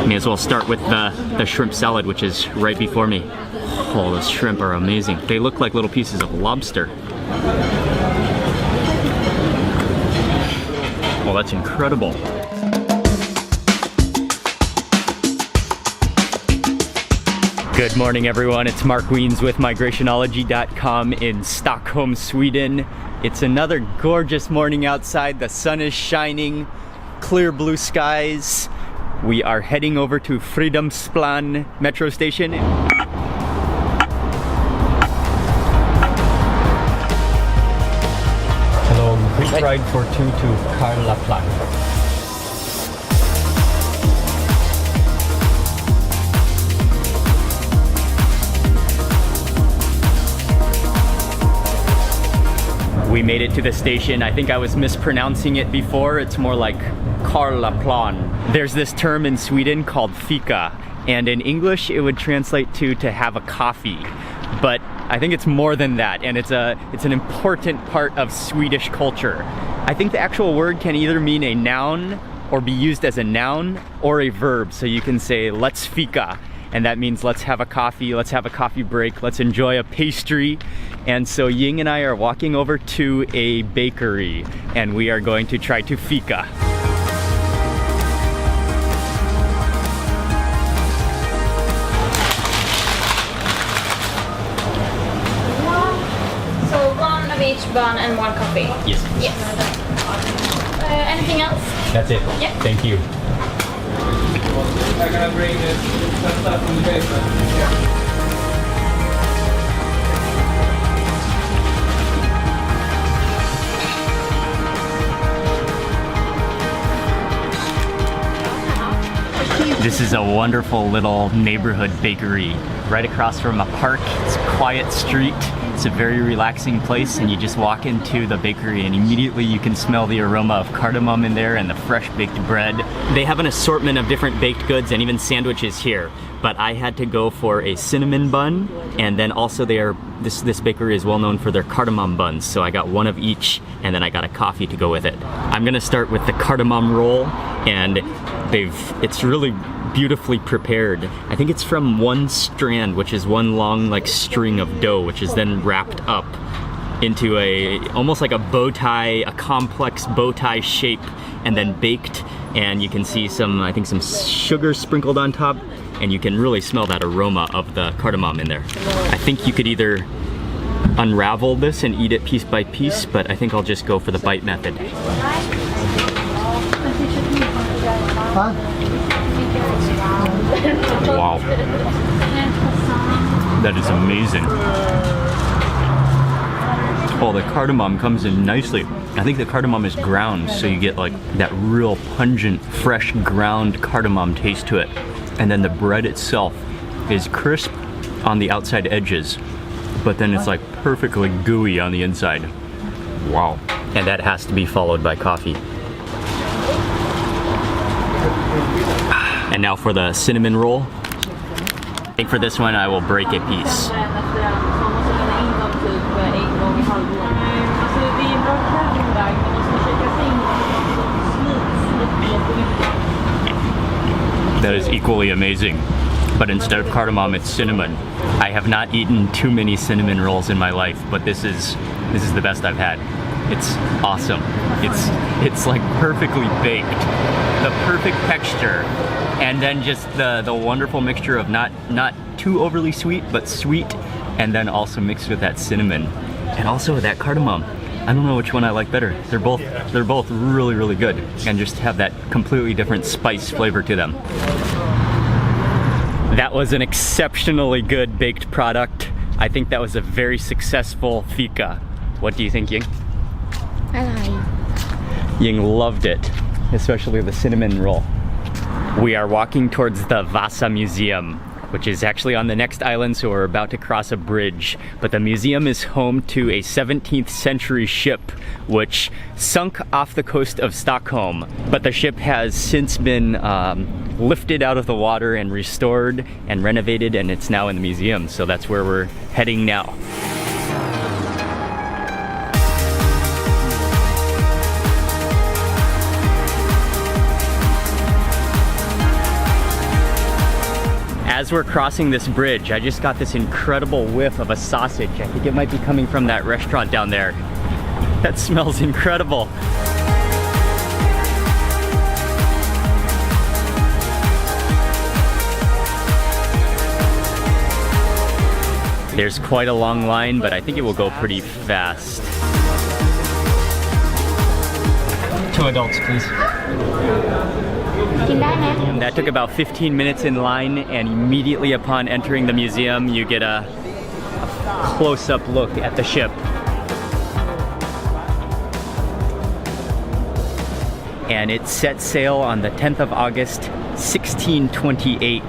May as well start with the shrimp salad, which is right before me. Oh, those shrimp are amazing. They look like little pieces of lobster. Oh, that's incredible. Good morning, everyone. It's Mark Wiens with Migrationology.com in Stockholm, Sweden. It's another gorgeous morning outside. The sun is shining, clear blue skies. We are heading over to Fridhemsplan metro station. Hello, quick ride for 2 to Karlaplan. We made it to the station. I think I was mispronouncing it before. It's more like Karlaplan. There's this term in Sweden called fika, and in English it would translate to have a coffee. But I think it's more than that, and it's an important part of Swedish culture. I think the actual word can either mean a noun or be used as a noun or a verb. So you can say, let's fika. And that means let's have a coffee, let's have a coffee break, let's enjoy a pastry. And so Ying and I are walking over to a bakery and we are going to try to fika. So one of each bun and one coffee? Yes. Yes. Anything else? That's it. Yeah. Thank you. I'm gonna bring this stuff from the basement. This is a wonderful little neighborhood bakery right across from a park. It's a quiet street. It's a very relaxing place, and you just walk into the bakery and immediately you can smell the aroma of cardamom in there and the fresh baked bread. They have an assortment of different baked goods and even sandwiches here, but I had to go for a cinnamon bun, and then also this bakery is well known for their cardamom buns, so I got one of each and then I got a coffee to go with it. I'm gonna start with the cardamom roll, and it's really beautifully prepared. I think it's from one strand, which is one long like string of dough, which is then wrapped up into almost like a bow tie, a complex bow tie shape, and then baked. And you can see I think some sugar sprinkled on top, and you can really smell that aroma of the cardamom in there. I think you could either unravel this and eat it piece by piece, but I think I'll just go for the bite method. Wow. That is amazing. Oh, the cardamom comes in nicely. I think the cardamom is ground, so you get like that real pungent, fresh ground cardamom taste to it. And then the bread itself is crisp on the outside edges, but then it's like perfectly gooey on the inside. Wow. And that has to be followed by coffee. And now for the cinnamon roll. I think for this one I will break a piece. That is equally amazing, but instead of cardamom, it's cinnamon. I have not eaten too many cinnamon rolls in my life, but this is the best I've had. It's awesome. It's like perfectly baked, the perfect texture, and then just the wonderful mixture of not too overly sweet, but sweet, and then also mixed with that cinnamon, and also with that cardamom. I don't know which one I like better. They're both really, really good, and just have that completely different spice flavor to them. That was an exceptionally good baked product. I think that was a very successful fika. What do you think, Ying? I like. Ying loved it, especially the cinnamon roll. We are walking towards the Vasa Museum, which is actually on the next island, so we're about to cross a bridge. But the museum is home to a 17th century ship which sunk off the coast of Stockholm. But the ship has since been lifted out of the water and restored and renovated, and it's now in the museum, so that's where we're heading now. As we're crossing this bridge, I just got this incredible whiff of a sausage. I think it might be coming from that restaurant down there. That smells incredible. There's quite a long line, but I think it will go pretty fast. 2 adults, please. That took about 15 minutes in line, and immediately upon entering the museum, you get a close-up look at the ship. And it set sail on the 10th of August, 1628.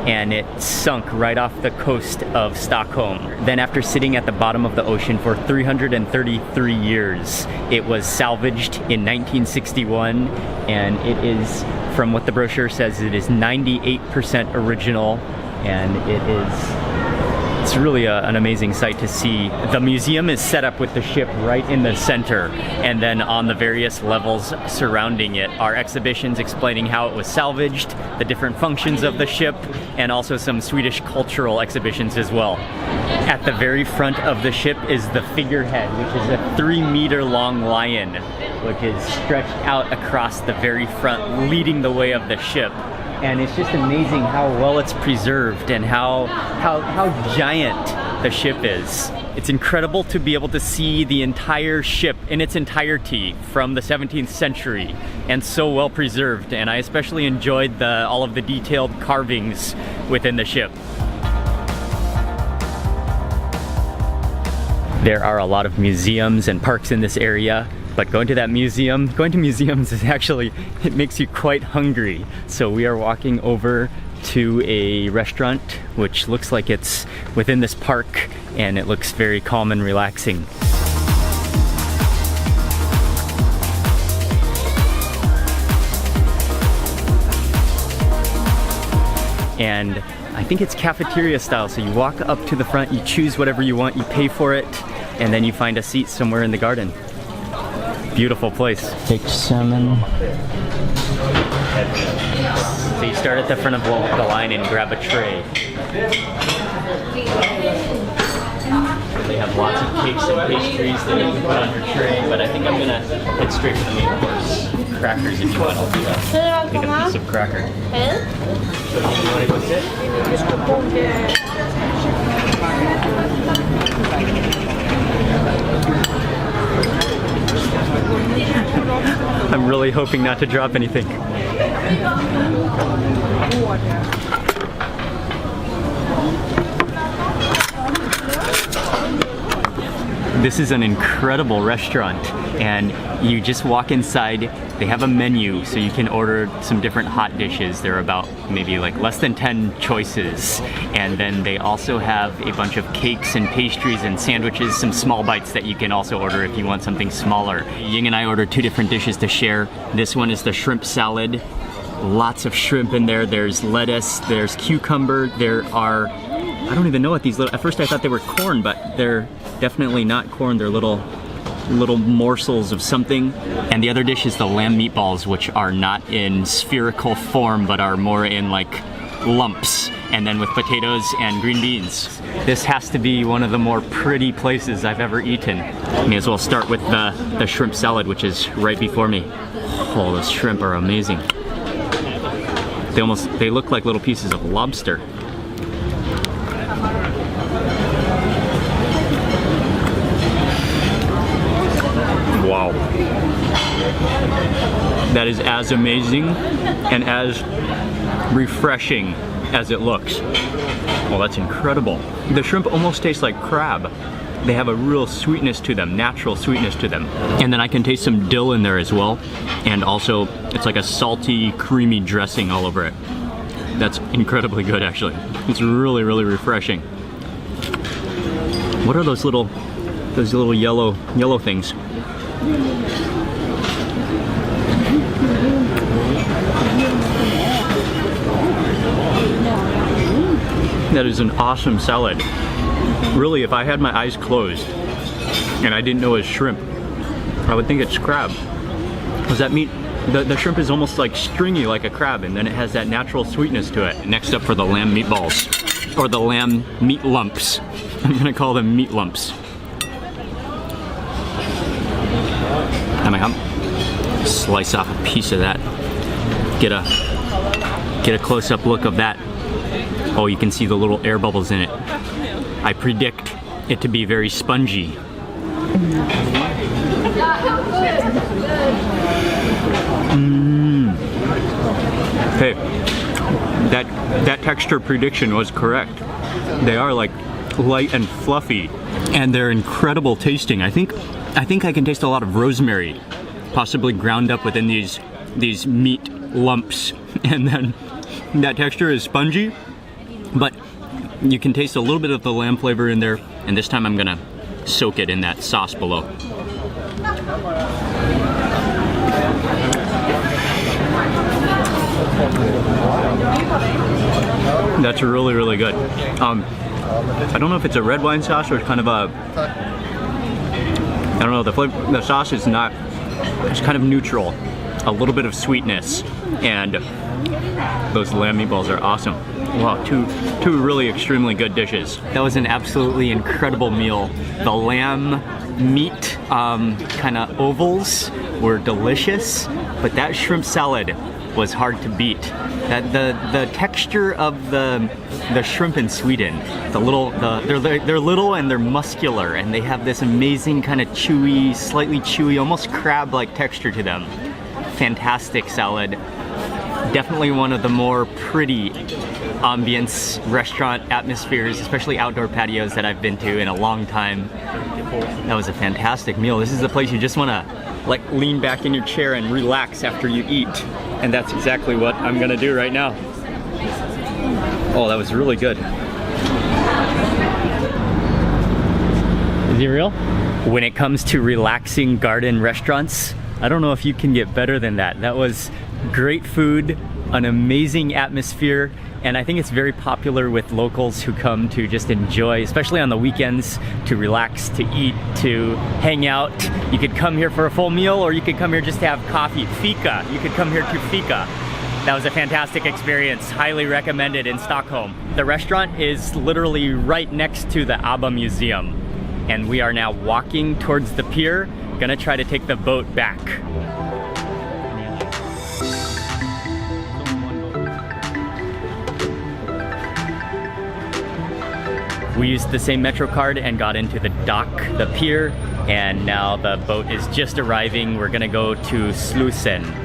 And it sunk right off the coast of Stockholm. Then after sitting at the bottom of the ocean for 333 years, it was salvaged in 1961, and it is, from what the brochure says, it is 98% original, and it's really an amazing sight to see. The museum is set up with the ship right in the center, and then on the various levels surrounding it are exhibitions explaining how it was salvaged, the different functions of the ship, and also some Swedish cultural exhibitions as well. At the very front of the ship is the figurehead, which is a 3-meter long lion, which is stretched out across the very front, leading the way of the ship. And it's just amazing how well it's preserved and how giant the ship is. It's incredible to be able to see the entire ship in its entirety from the 17th century, and so well preserved. And I especially enjoyed all of the detailed carvings within the ship. There are a lot of museums and parks in this area, but going to museums is actually, it makes you quite hungry. So we are walking over to a restaurant, which looks like it's within this park, and it looks very calm and relaxing. And I think it's cafeteria style, so you walk up to the front, you choose whatever you want, you pay for it, and then you find a seat somewhere in the garden. Beautiful place. Baked salmon. So you start at the front of the line and grab a tray. They have lots of cakes and pastries that you can put on your tray, but I think I'm gonna head straight for the main course. Crackers if you want, I'll do that. I think a piece of cracker. So do you want to go sit? I'm really hoping not to drop anything. This is an incredible restaurant, and you just walk inside. They have a menu, so you can order some different hot dishes. There are about maybe like less than 10 choices. And then they also have a bunch of cakes and pastries and sandwiches, some small bites that you can also order if you want something smaller. Ying and I ordered 2 different dishes to share. This one is the shrimp salad. Lots of shrimp in there. There's lettuce, there's cucumber, there are, I don't even know what these at first I thought they were corn, but they're definitely not corn. They're little morsels of something. And the other dish is the lamb meatballs, which are not in spherical form, but are more in like lumps, and then with potatoes and green beans. This has to be one of the more pretty places I've ever eaten. May as well start with the shrimp salad, which is right before me. Oh, those shrimp are amazing. They look like little pieces of lobster. Wow. That is as amazing and as refreshing as it looks. Well, that's incredible. The shrimp almost taste like crab. They have a real sweetness to them, natural sweetness to them. And then I can taste some dill in there as well. And also, it's like a salty, creamy dressing all over it. That's incredibly good, actually. It's really, really refreshing. What are those little yellow things? That is an awesome salad. Really, if I had my eyes closed and I didn't know it was shrimp, I would think it's crab. Because that meat The shrimp is almost like stringy like a crab, and then it has that natural sweetness to it. Next up for the lamb meatballs, or the lamb meat lumps. I'm gonna call them meat lumps. Slice off a piece of that. Get a close-up look of that. Oh, you can see the little air bubbles in it. I predict it to be very spongy. Okay, that texture prediction was correct. They are like light and fluffy, and they're incredible tasting. I think I can taste a lot of rosemary, possibly ground up within these meat lumps, and then that texture is spongy, but you can taste a little bit of the lamb flavor in there, and this time I'm gonna soak it in that sauce below. That's really, really good. I don't know if it's a red wine sauce or it's kind of a, I don't know, the sauce is not, it's kind of neutral. A little bit of sweetness, and those lamb meatballs are awesome. Wow, two really extremely good dishes. That was an absolutely incredible meal. The lamb meat kind of ovals were delicious, but that shrimp salad was hard to beat. That the texture of the shrimp in Sweden, they're little and they're muscular, and they have this amazing kind of chewy, slightly chewy, almost crab-like texture to them. Fantastic salad. Definitely one of the more pretty ambience restaurant atmospheres, especially outdoor patios, that I've been to in a long time. That was a fantastic meal. This is a place you just want to like lean back in your chair and relax after you eat, and that's exactly what I'm gonna do right now. Oh, that was really good. Is he real? When it comes to relaxing garden restaurants, I don't know if you can get better than that. That was great food, an amazing atmosphere, and I think it's very popular with locals who come to just enjoy, especially on the weekends, to relax, to eat, to hang out. You could come here for a full meal, or you could come here just to have coffee. Fika, you could come here to Fika. That was a fantastic experience, highly recommended in Stockholm. The restaurant is literally right next to the ABBA Museum, and we are now walking towards the pier, gonna try to take the boat back. We used the same Metro card and got into the dock, the pier, and now the boat is just arriving. We're gonna go to Slussen.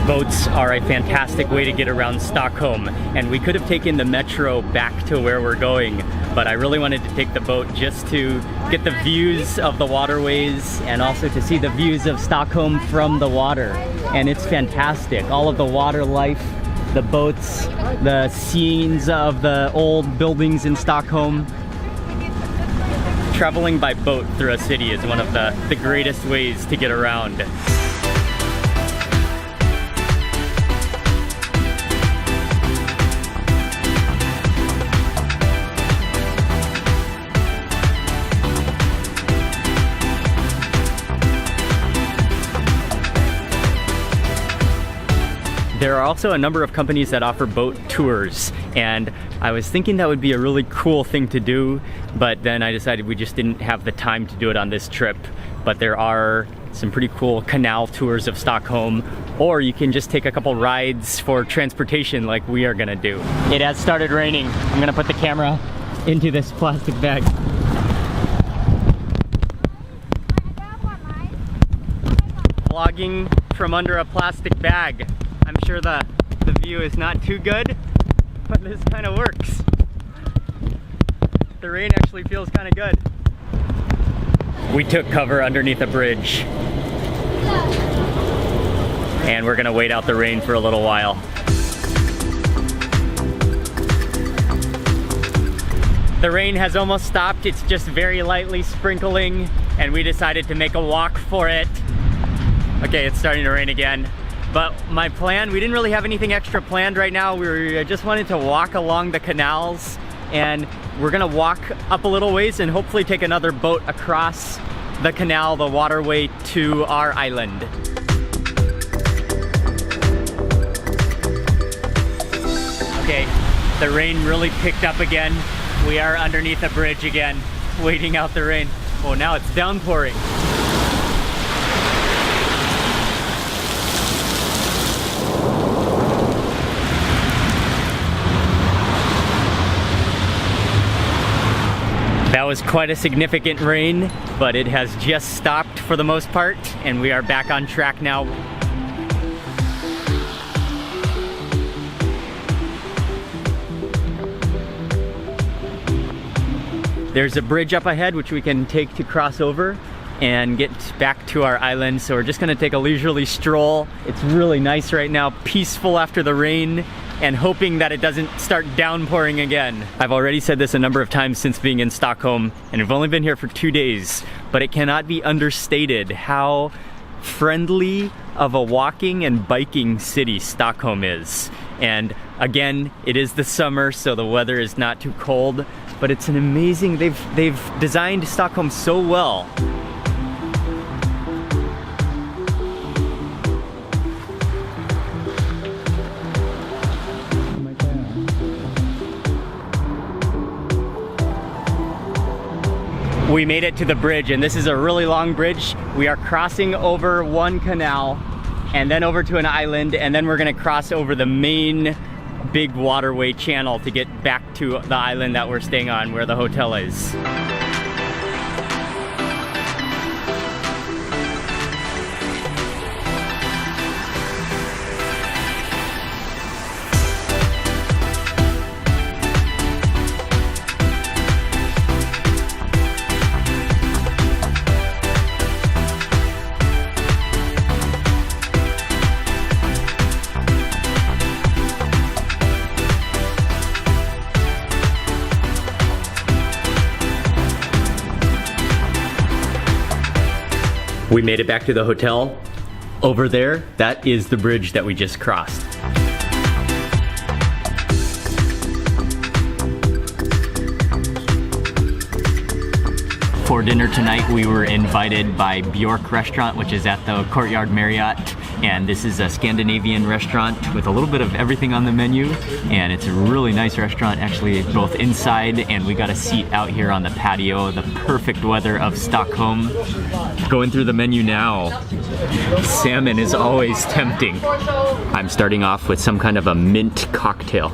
Boats are a fantastic way to get around Stockholm, and we could have taken the metro back to where we're going, but I really wanted to take the boat just to get the views of the waterways and also to see the views of Stockholm from the water. And it's fantastic. All of the water life, the boats, the scenes of the old buildings in Stockholm. Traveling by boat through a city is one of the greatest ways to get around. There are also a number of companies that offer boat tours, and I was thinking that would be a really cool thing to do, but then I decided we just didn't have the time to do it on this trip. But there are some pretty cool canal tours of Stockholm, or you can just take a couple rides for transportation like we are gonna do. It has started raining. I'm gonna put the camera into this plastic bag. Vlogging from under a plastic bag. I'm sure the view is not too good, but this kind of works. The rain actually feels kind of good. We took cover underneath a bridge. and we're gonna wait out the rain for a little while. The rain has almost stopped. It's just very lightly sprinkling, and we decided to make a walk for it. Okay, it's starting to rain again. But my plan, we didn't really have anything extra planned right now. We just wanted to walk along the canals, and we're gonna walk up a little ways and hopefully take another boat across the canal, the waterway, to our island. Okay, the rain really picked up again. We are underneath a bridge again, waiting out the rain. Oh, now it's downpouring. That was quite a significant rain, but it has just stopped for the most part, and we are back on track now. There's a bridge up ahead which we can take to cross over and get back to our island. So we're just gonna take a leisurely stroll. It's really nice right now, peaceful after the rain, and hoping that it doesn't start downpouring again. I've already said this a number of times since being in Stockholm, and I've only been here for 2 days, but it cannot be understated how friendly of a walking and biking city Stockholm is. And again, it is the summer, so the weather is not too cold, but it's an amazing, they've designed Stockholm so well. We made it to the bridge, and this is a really long bridge. We are crossing over one canal and then over to an island, and then we're gonna cross over the main big waterway channel to get back to the island that we're staying on, where the hotel is. We made it back to the hotel. Over there, that is the bridge that we just crossed. For dinner tonight, we were invited by Bjork Restaurant, which is at the Courtyard Marriott. And this is a Scandinavian restaurant with a little bit of everything on the menu. And it's a really nice restaurant, actually, both inside, and we got a seat out here on the patio, the perfect weather of Stockholm. Going through the menu now. Salmon is always tempting. I'm starting off with some kind of a mint cocktail.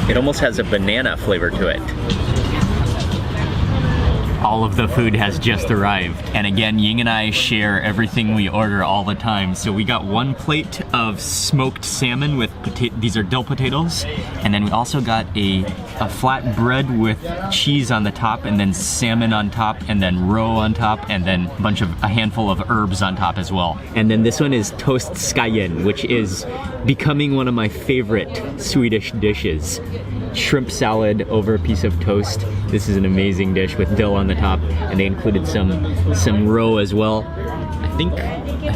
It almost has a banana flavor to it. All of the food has just arrived. And again, Ying and I share everything we order all the time. So we got one plate of smoked salmon with these are dill potatoes. And then we also got a flat bread with cheese on the top, and then salmon on top, and then roe on top, and then a handful of herbs on top as well. And then this one is toast skajen, which is becoming one of my favorite Swedish dishes. Shrimp salad over a piece of toast. This is an amazing dish with dill on the top, and they included some roe as well. I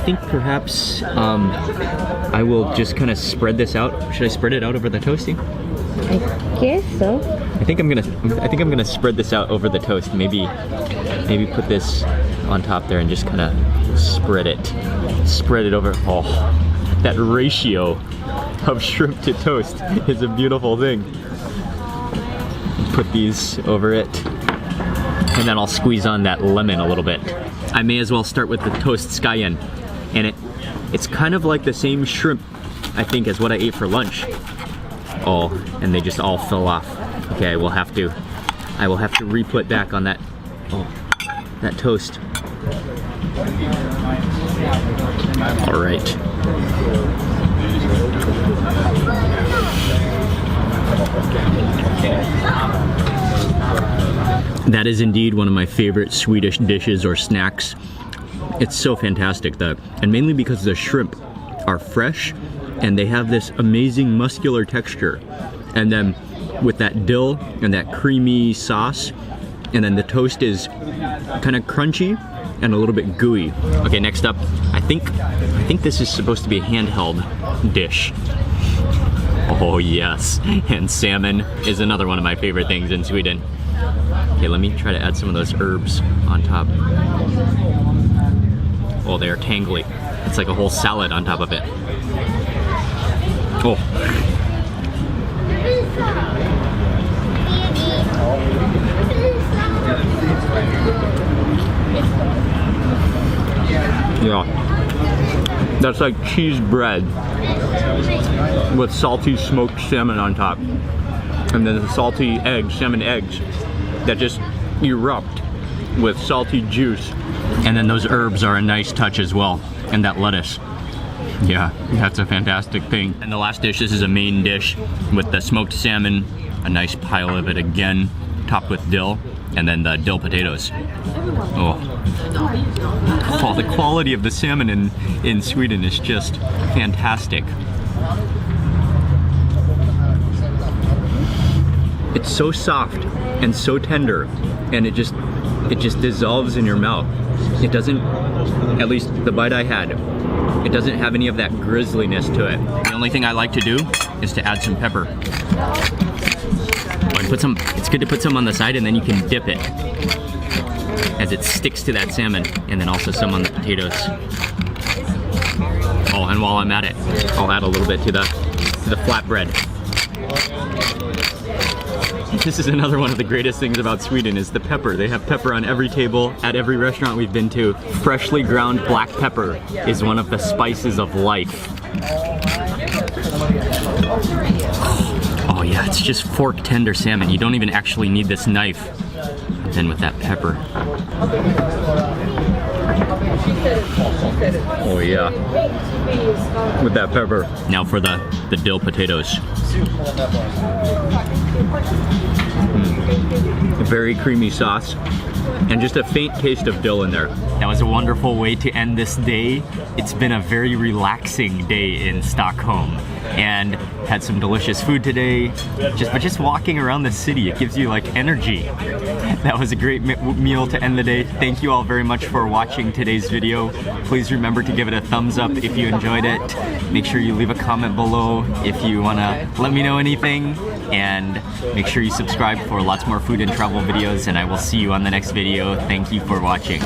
think perhaps I will just kind of spread this out. Should I spread it out over the toasting? I guess so. I think I'm gonna spread this out over the toast. Maybe put this on top there and just kind of spread it over. Oh, that ratio of shrimp to toast is a beautiful thing. Put these over it, and then I'll squeeze on that lemon a little bit. I may as well start with the toast skajen, and it's kind of like the same shrimp, I think, as what I ate for lunch. Oh, and they just all fell off. Okay, I will have to re-put back on that toast. All right. That is indeed one of my favorite Swedish dishes or snacks. It's so fantastic, and mainly because the shrimp are fresh and they have this amazing muscular texture. And then with that dill and that creamy sauce, and then the toast is kind of crunchy and a little bit gooey. Okay, next up, I think this is supposed to be a handheld dish. Oh yes, and salmon is another one of my favorite things in Sweden. Okay, let me try to add some of those herbs on top. Oh, they are tangly. It's like a whole salad on top of it. Oh. Yeah. That's like cheese bread with salty smoked salmon on top. And then the salty eggs, salmon eggs, that just erupt with salty juice. And then those herbs are a nice touch as well. And that lettuce. Yeah, that's a fantastic thing. And the last dish, this is a main dish with the smoked salmon, a nice pile of it again, topped with dill, and then the dill potatoes. Oh, the quality of the salmon in Sweden is just fantastic. It's so soft and so tender, and it just dissolves in your mouth. It doesn't, at least the bite I had, it doesn't have any of that grisliness to it. The only thing I like to do is to add some pepper. Oh, and it's good to put some on the side, and then you can dip it as it sticks to that salmon, and then also some on the potatoes. Oh, and while I'm at it, I'll add a little bit to the flatbread. This is another one of the greatest things about Sweden is the pepper. They have pepper on every table at every restaurant we've been to. Freshly ground black pepper is one of the spices of life. Oh yeah, it's just fork tender salmon. You don't even actually need this knife. Then with that pepper. Oh yeah, with that pepper. Now for the dill potatoes. A very creamy sauce and just a faint taste of dill in there. That was a wonderful way to end this day. It's been a very relaxing day in Stockholm and had some delicious food today. Just walking around the city, it gives you like energy. That was a great meal to end the day. Thank you all very much for watching today's video. Please remember to give it a thumbs up if you enjoyed it. Make sure you leave a comment below if you wanna let me know anything, and make sure you subscribe for lots more food and travel videos, and I will see you on the next video. Thank you for watching.